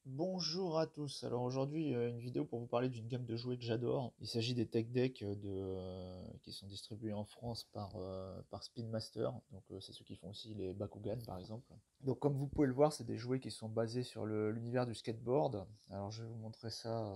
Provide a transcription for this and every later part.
Bonjour à tous. Alors aujourd'hui, une vidéo pour vous parler d'une gamme de jouets que j'adore. Il s'agit des Tech Deck qui sont distribués en France par Spin Master. Donc c'est ceux qui font aussi les Bakugan par exemple. Donc comme vous pouvez le voir, c'est des jouets qui sont basés sur l'univers du skateboard. Alors je vais vous montrer ça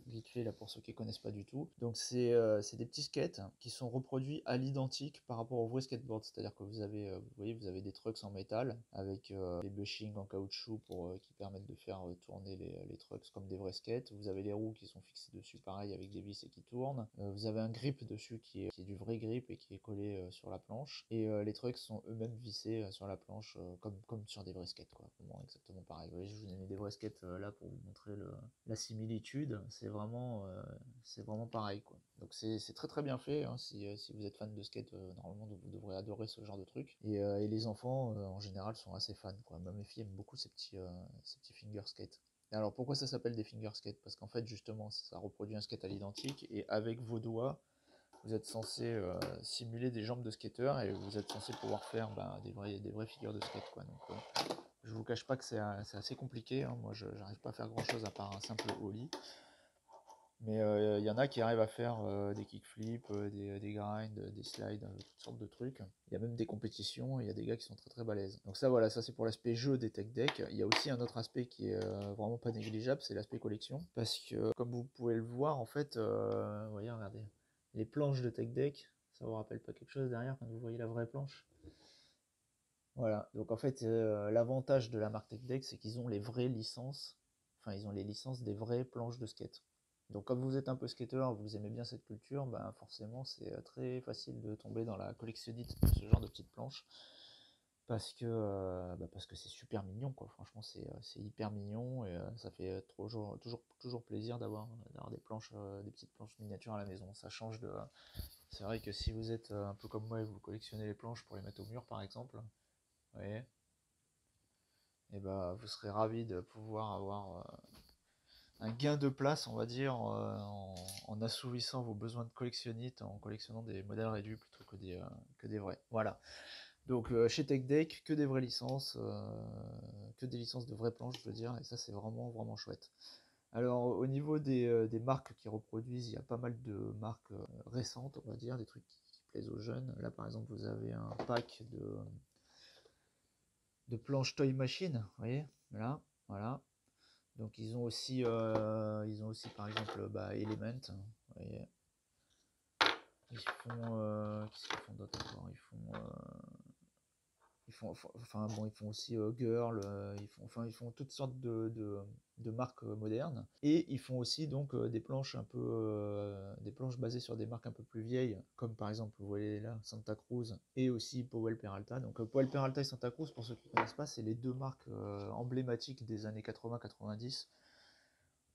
vite fait là pour ceux qui connaissent pas du tout. Donc c'est des petits skates qui sont reproduits à l'identique par rapport au vrai skateboard. C'est-à-dire que vous avez, vous voyez, vous avez des trucks en métal avec des bushings en caoutchouc qui permettent de faire tourner les trucks comme des vrais skates. Vous avez les roues qui sont fixées dessus pareil avec des vis et qui tournent. Vous avez un grip dessus qui est du vrai grip et qui est collé sur la planche. Et les trucks sont eux-mêmes vissés sur la planche comme sur des vrais skates quoi. Vraiment exactement pareil. Vous voyez, je vous ai mis des vrais skates là pour vous montrer la similitude. C'est vraiment pareil quoi. Donc c'est très très bien fait hein, si vous êtes fan de skate, normalement vous devrez adorer ce genre de truc. Et les enfants en général sont assez fans quoi. Même mes filles aiment beaucoup ces petits finger skates. Et alors pourquoi ça s'appelle des finger skates? Parce qu'en fait justement ça reproduit un skate à l'identique et avec vos doigts vous êtes censé simuler des jambes de skater et vous êtes censé pouvoir faire des vraies figures de skate quoi. Donc je vous cache pas que c'est assez compliqué hein. Moi je n'arrive pas à faire grand chose à part un simple ollie. Mais il y en a qui arrivent à faire des kickflips, des grinds, des slides, toutes sortes de trucs. Il y a même des compétitions et il y a des gars qui sont très très balèzes. Donc ça voilà, ça c'est pour l'aspect jeu des tech decks. Il y a aussi un autre aspect qui est vraiment pas négligeable, c'est l'aspect collection. Parce que comme vous pouvez le voir, en fait, vous voyez, regardez, les planches de tech deck, ça vous rappelle pas quelque chose derrière quand vous voyez la vraie planche? Voilà, donc en fait, l'avantage de la marque Tech Deck, c'est qu'ils ont les vraies licences, enfin ils ont les licences des vraies planches de skate. Donc comme vous êtes un peu skater, vous aimez bien cette culture, ben forcément c'est très facile de tomber dans la collectionnite de ce genre de petites planches, parce que c'est super mignon quoi, franchement c'est hyper mignon et ça fait toujours plaisir d'avoir des planches, des petites planches miniatures à la maison. Ça change de... C'est vrai que si vous êtes un peu comme moi et vous collectionnez les planches pour les mettre au mur par exemple, vous voyez, et bah, vous serez ravi de pouvoir avoir un gain de place, on va dire, en assouvissant vos besoins de collectionnite, en collectionnant des modèles réduits plutôt que des vrais. Voilà. Donc chez TechDeck, que des vraies licences, que des licences de vraies planches, je veux dire, et ça c'est vraiment vraiment chouette. Alors au niveau des marques qui reproduisent, il y a pas mal de marques récentes, on va dire, des trucs qui plaisent aux jeunes. Là par exemple, vous avez un pack de planches Toy Machine, vous voyez, là, voilà. Donc ils ont aussi par exemple Element, vous voyez. Ils font qu'est-ce qu'ils font d'autre encore? Ils font aussi Girl, ils font toutes sortes de marques modernes. Et ils font aussi donc des planches des planches basées sur des marques un peu plus vieilles, comme par exemple vous voyez là Santa Cruz et aussi Powell Peralta. Donc Powell Peralta et Santa Cruz, pour ceux qui ne connaissent pas, c'est les deux marques emblématiques des années 80-90.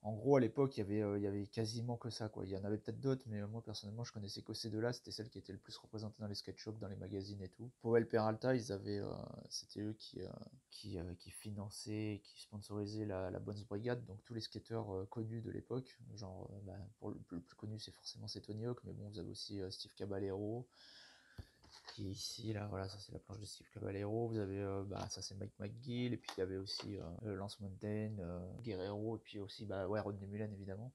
En gros, à l'époque, il y avait quasiment que ça, quoi. Il y en avait peut-être d'autres, mais moi, personnellement, je connaissais que ces deux-là. C'était celles qui étaient le plus représentées dans les sketch shops, dans les magazines et tout. Powell Peralta, c'était eux qui finançaient, qui sponsorisaient la Bones Brigade, donc tous les skateurs connus de l'époque. Genre, pour le plus connu, c'est forcément c'est Tony Hawk, mais bon, vous avez aussi Steve Caballero, qui est ici, là, voilà, ça c'est la planche de Steve Caballero, vous avez, ça c'est Mike McGill, et puis il y avait aussi Lance Mountain, Guerrero, et puis aussi, ouais, Rodney Mullen évidemment.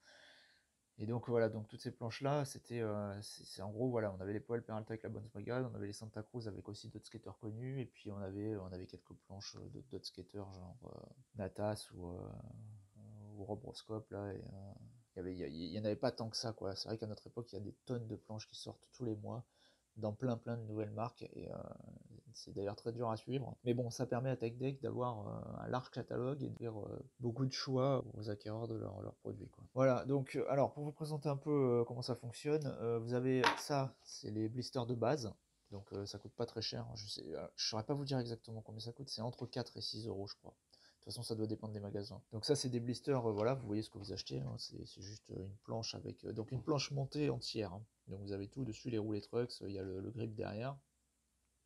Et donc voilà, donc toutes ces planches-là, c'est en gros, voilà, on avait les Powell Peralta avec la Bones Brigade, on avait les Santa Cruz avec aussi d'autres skateurs connus, et puis on avait quelques planches d'autres skateurs, genre Natas ou Rob Roscoe, là, et il y en avait pas tant que ça, quoi. C'est vrai qu'à notre époque, il y a des tonnes de planches qui sortent tous les mois, dans plein de nouvelles marques, et c'est d'ailleurs très dur à suivre. Mais bon, ça permet à TechDeck d'avoir un large catalogue et de faire beaucoup de choix aux acquéreurs de leurs produits, quoi. Voilà, donc alors pour vous présenter un peu comment ça fonctionne, vous avez ça, c'est les blisters de base. Donc ça coûte pas très cher, je saurais pas vous dire exactement combien ça coûte, c'est entre 4 et 6 euros je crois. De toute façon, ça doit dépendre des magasins. Donc ça, c'est des blisters, voilà, vous voyez ce que vous achetez, hein, c'est juste une planche avec... donc une planche montée entière, hein. Donc vous avez tout dessus, les roues, les trucks, il y a le grip derrière,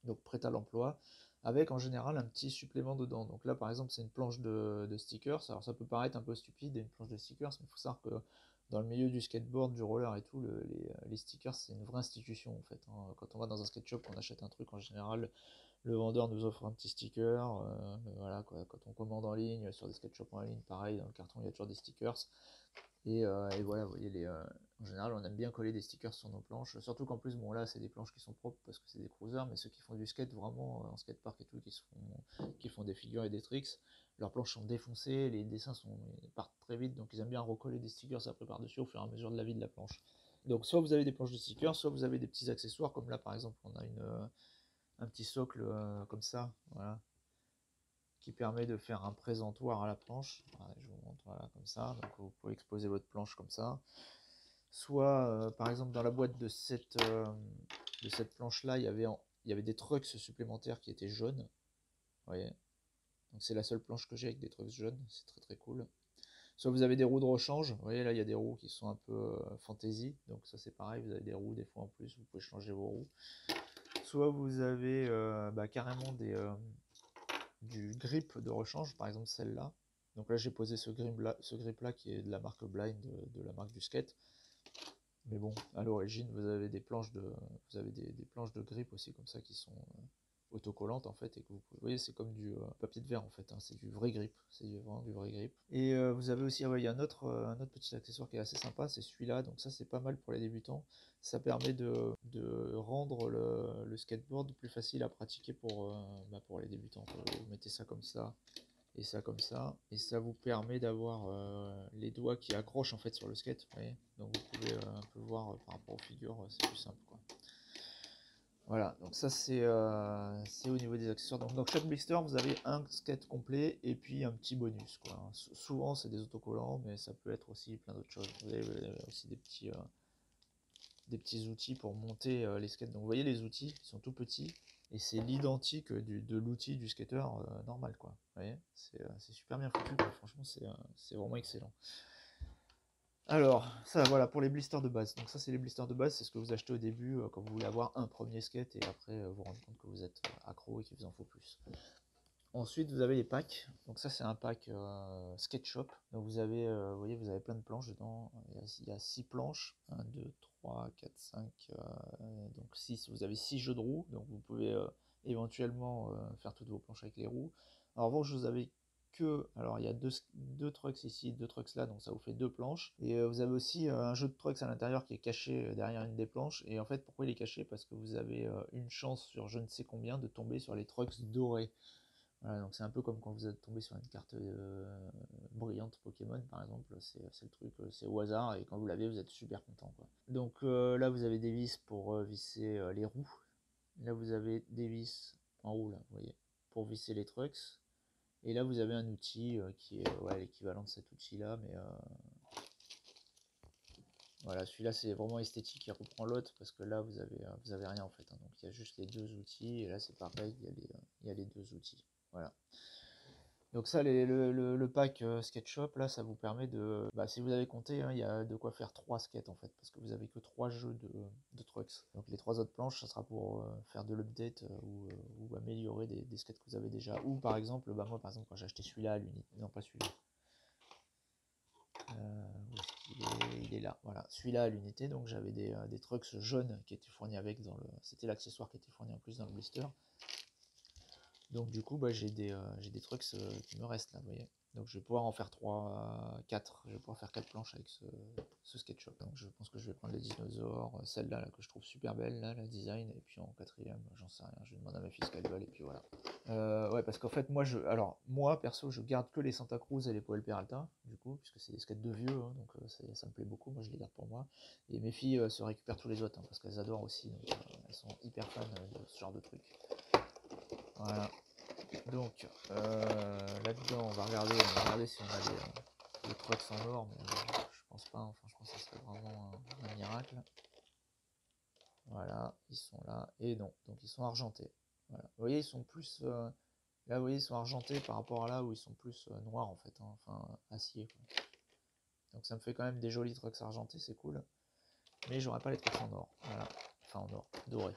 donc prêt à l'emploi, avec en général un petit supplément dedans. Donc là, par exemple, c'est une planche de stickers. Alors ça peut paraître un peu stupide, une planche de stickers, mais il faut savoir que dans le milieu du skateboard, du roller et tout, les stickers, c'est une vraie institution en fait, hein. Quand on va dans un skate shop, on achète un truc, en général, Le vendeur nous offre un petit sticker, voilà quoi, quand on commande en ligne, sur des sketch-shops en ligne, pareil, dans le carton il y a toujours des stickers. Et voilà, vous voyez, en général on aime bien coller des stickers sur nos planches, surtout qu'en plus, bon là c'est des planches qui sont propres parce que c'est des cruisers, mais ceux qui font du skate vraiment, en skatepark et tout, qui font des figures et des tricks, leurs planches sont défoncées, les dessins partent très vite, donc ils aiment bien recoller des stickers après par-dessus au fur et à mesure de la vie de la planche. Donc soit vous avez des planches de stickers, soit vous avez des petits accessoires, comme là par exemple on a un petit socle comme ça, voilà, qui permet de faire un présentoir à la planche. Voilà, je vous montre, voilà, comme ça, donc vous pouvez exposer votre planche comme ça. Soit par exemple dans la boîte de cette planche là, il y avait des trucks supplémentaires qui étaient jaunes, vous voyez. Donc c'est la seule planche que j'ai avec des trucks jaunes, c'est très très cool. Soit vous avez des roues de rechange, vous voyez là il y a des roues qui sont un peu fantasy, donc ça c'est pareil, vous avez des roues des fois en plus, vous pouvez changer vos roues. Soit vous avez carrément du grip de rechange, par exemple celle-là. Donc là j'ai posé ce grip là qui est de la marque Blind, de la marque du skate. Mais bon, à l'origine vous avez des planches des planches de grip aussi comme ça qui sont autocollantes en fait, et que vous voyez c'est comme du papier de verre en fait, hein, c'est du vrai grip, c'est vraiment du vrai grip. Et vous avez aussi, il y a un autre petit accessoire qui est assez sympa, c'est celui-là, donc ça c'est pas mal pour les débutants, ça permet de rendre le skateboard plus facile à pratiquer pour les débutants. Vous mettez ça comme ça, et ça vous permet d'avoir les doigts qui accrochent en fait sur le skate, vous voyez, donc vous pouvez un peu voir par rapport aux figures, c'est plus simple quoi. Voilà, donc ça c'est au niveau des accessoires. Donc dans chaque blister, vous avez un skate complet et puis un petit bonus, quoi. Souvent c'est des autocollants, mais ça peut être aussi plein d'autres choses. Vous avez aussi des petits outils pour monter les skates. Donc vous voyez les outils, ils sont tout petits et c'est l'identique de l'outil du skater normal, quoi. Vous voyez, c'est super bien foutu, quoi. Franchement c'est vraiment excellent. Alors, ça voilà pour les blisters de base. Donc ça c'est les blisters de base, c'est ce que vous achetez au début quand vous voulez avoir un premier skate et après vous rendez compte que vous êtes accro et qu'il vous en faut plus. Ensuite vous avez les packs. Donc ça c'est un pack skate shop. Donc vous voyez, vous avez plein de planches dedans. Il y a 6 planches. 1, 2, 3, 4, 5, donc 6. Vous avez 6 jeux de roues. Donc vous pouvez éventuellement faire toutes vos planches avec les roues. En revanche vous avez alors il y a deux trucks ici, deux trucks là, donc ça vous fait 2 planches. Et vous avez aussi un jeu de trucks à l'intérieur qui est caché derrière une des planches. Et en fait pourquoi il est caché? Parce que vous avez une chance sur je ne sais combien de tomber sur les trucks dorés. Voilà, donc c'est un peu comme quand vous êtes tombé sur une carte brillante Pokémon par exemple, c'est le truc, c'est au hasard et quand vous l'avez vous êtes super content, quoi. Donc là vous avez des vis pour visser les roues. Là vous avez des vis en haut là, vous voyez, pour visser les trucks. Et là vous avez un outil qui est l'équivalent de cet outil là, mais voilà, celui-là c'est vraiment esthétique, il reprend l'autre parce que là vous avez rien en fait, hein. Donc il y a juste les deux outils et là c'est pareil, il y a les deux outils. Voilà. Donc ça, le pack SketchUp, là, ça vous permet de... Bah, si vous avez compté, hein, il y a de quoi faire 3 skates en fait, parce que vous avez que 3 jeux de trucks. Donc les 3 autres planches, ça sera pour faire de l'update ou améliorer des skates que vous avez déjà. Ou par exemple, bah, moi par exemple, quand j'ai acheté celui-là à l'unité, non pas celui-là, où est-ce qu'il est? Il est là, voilà, celui-là à l'unité, donc j'avais des trucks jaunes qui étaient fournis avec dans le... C'était l'accessoire qui était fourni en plus dans le blister. Donc du coup, bah, j'ai des trucs qui me restent là, vous voyez. Donc je vais pouvoir en faire 4, je vais pouvoir faire 4 planches avec ce SketchUp. Donc je pense que je vais prendre les dinosaures, celle-là là, que je trouve super belle, là, la design, et puis en quatrième, j'en sais rien, je vais demander à ma fille ce qu'elle veut, et puis voilà. Ouais, parce qu'en fait, moi perso, je garde que les Santa Cruz et les Poel Peralta, du coup, puisque c'est des skates de vieux, hein, donc ça me plaît beaucoup, moi je les garde pour moi. Et mes filles se récupèrent tous les autres, hein, parce qu'elles adorent aussi, donc elles sont hyper fans de ce genre de truc. Voilà. Donc là-dedans, on va regarder si on a des trucks en or, mais je pense pas. Enfin, je pense que ce serait vraiment un miracle. Voilà, ils sont là. Et non, donc ils sont argentés. Voilà. Vous voyez, ils sont plus. Là, vous voyez, ils sont argentés par rapport à là où ils sont plus noirs en fait, hein, enfin acier, quoi. Donc ça me fait quand même des jolis trucks argentés, c'est cool. Mais j'aurais pas les trucks en or. Voilà. Enfin en or, doré.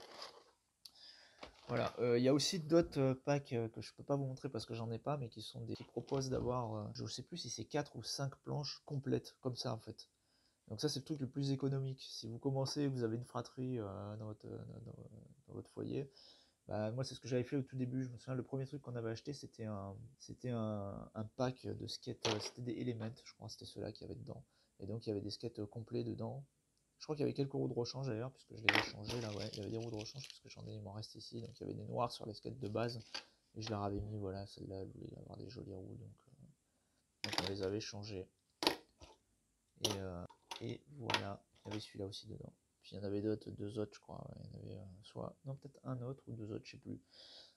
Voilà, il y a aussi d'autres packs que je peux pas vous montrer parce que j'en ai pas, mais qui proposent d'avoir, je sais plus si c'est 4 ou 5 planches complètes, comme ça en fait. Donc ça c'est le truc le plus économique. Si vous commencez, vous avez une fratrie dans votre foyer, Bah, moi, c'est ce que j'avais fait au tout début. Je me souviens, le premier truc qu'on avait acheté, c'était un pack de skates. C'était des Element, je crois, c'était ceux-là qu'il y avait dedans. Et donc, il y avait des skates complets dedans. Je crois qu'il y avait quelques roues de rechange d'ailleurs, puisque je les ai changées là, ouais. Il y avait des roues de rechange, puisque il m'en reste ici. Donc, il y avait des noirs sur les skates de base. Et je leur avais mis, voilà, celle-là, elle voulait avoir des jolies roues. Donc on les avait changées. Et voilà, il y avait celui-là aussi dedans. Puis il y en avait d'autres, deux autres, je crois. Ouais. Il y en avait soit, non, peut-être un autre ou deux autres, je sais plus.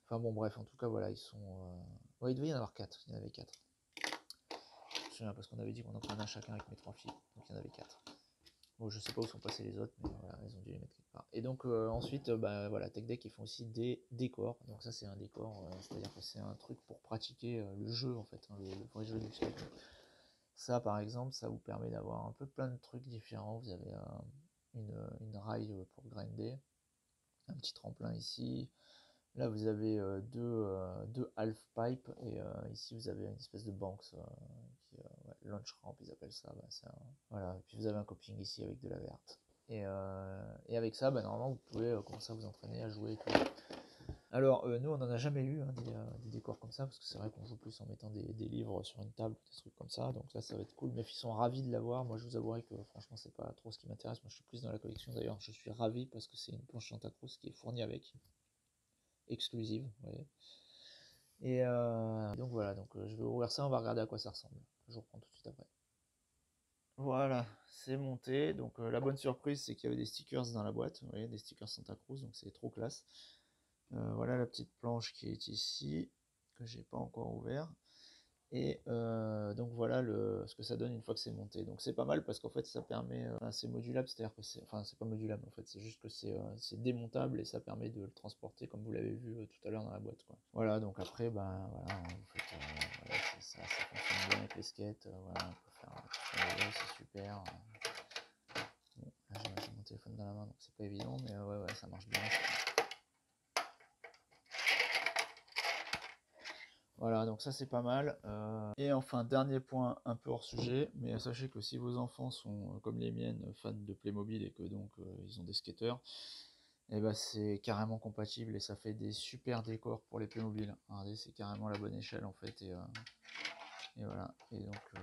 Enfin bon, bref, en tout cas, voilà, ils sont. Ouais, il devait y en avoir quatre. Il y en avait quatre. Je me souviens parce qu'on avait dit qu'on en prenait un chacun avec mes trois filles. Donc il y en avait quatre. Bon, je sais pas où sont passés les autres, mais voilà, ils ont dû les mettre quelque part. Et donc ensuite, bah voilà, TechDeck, ils font aussi des décors. Donc ça, c'est un décor, c'est-à-dire que c'est un truc pour pratiquer le jeu, en fait, hein, le vrai jeu du skate. Ça, par exemple, ça vous permet d'avoir un peu plein de trucs différents. Vous avez une rail pour grinder, un petit tremplin ici. Là, vous avez deux half-pipe et ici, vous avez une espèce de banks, ouais, launch ramp, ils appellent ça. Bah, voilà. Et puis, vous avez un coping ici avec de la verte. Et avec ça, bah, normalement, vous pouvez commencer à vous entraîner à jouer et tout. Alors, nous, on n'en a jamais eu hein, des décors comme ça, parce que c'est vrai qu'on joue plus en mettant des livres sur une table, des trucs comme ça, donc là, ça va être cool. Mes filles sont ravis de l'avoir. Moi, je vous avouerai que franchement, c'est pas trop ce qui m'intéresse. Moi, je suis plus dans la collection. D'ailleurs, je suis ravi parce que c'est une planche Santa Cruz qui est fournie avec, exclusive, vous voyez. Et donc voilà, donc je vais ouvrir ça, on va regarder à quoi ça ressemble. Je vous reprends tout de suite après. Voilà, c'est monté. Donc la bonne surprise, c'est qu'il y avait des stickers dans la boîte, vous voyez, des stickers Santa Cruz, donc c'est trop classe. Voilà la petite planche qui est ici, que j'ai pas encore ouvert. Et donc voilà ce que ça donne une fois que c'est monté. Donc c'est pas mal parce qu'en fait ça permet, c'est modulable, c'est-à-dire que c'est pas modulable en fait, c'est juste que c'est démontable et ça permet de le transporter comme vous l'avez vu tout à l'heure dans la boîte, quoi. Voilà, donc après ben voilà, vous faites, voilà, ça fonctionne bien avec les skates, voilà, on peut faire tout ce qu'on veut, c'est super. Bon, là j'ai mon téléphone dans la main donc c'est pas évident, mais ouais, ça marche bien. Voilà, donc ça c'est pas mal. Et enfin, dernier point un peu hors sujet, mais sachez que si vos enfants sont, comme les miennes, fans de Playmobil et que donc ils ont des skateurs, et ben c'est carrément compatible et ça fait des super décors pour les Playmobil. Regardez, c'est carrément la bonne échelle en fait. Et voilà. Et donc,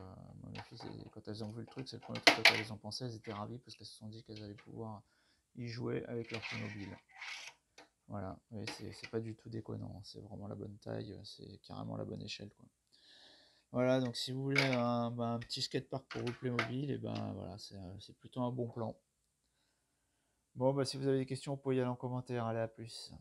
moi, mes filles, quand elles ont vu le truc, c'est le premier truc auquel elles ont pensé, elles étaient ravies parce qu'elles se sont dit qu'elles allaient pouvoir y jouer avec leur Playmobil. Voilà, oui, c'est pas du tout déconnant, c'est vraiment la bonne taille, c'est carrément la bonne échelle, quoi. Voilà, donc si vous voulez un petit skatepark pour vous Playmobil, et ben voilà, c'est plutôt un bon plan. Bon, bah si vous avez des questions, vous pouvez y aller en commentaire, allez à plus.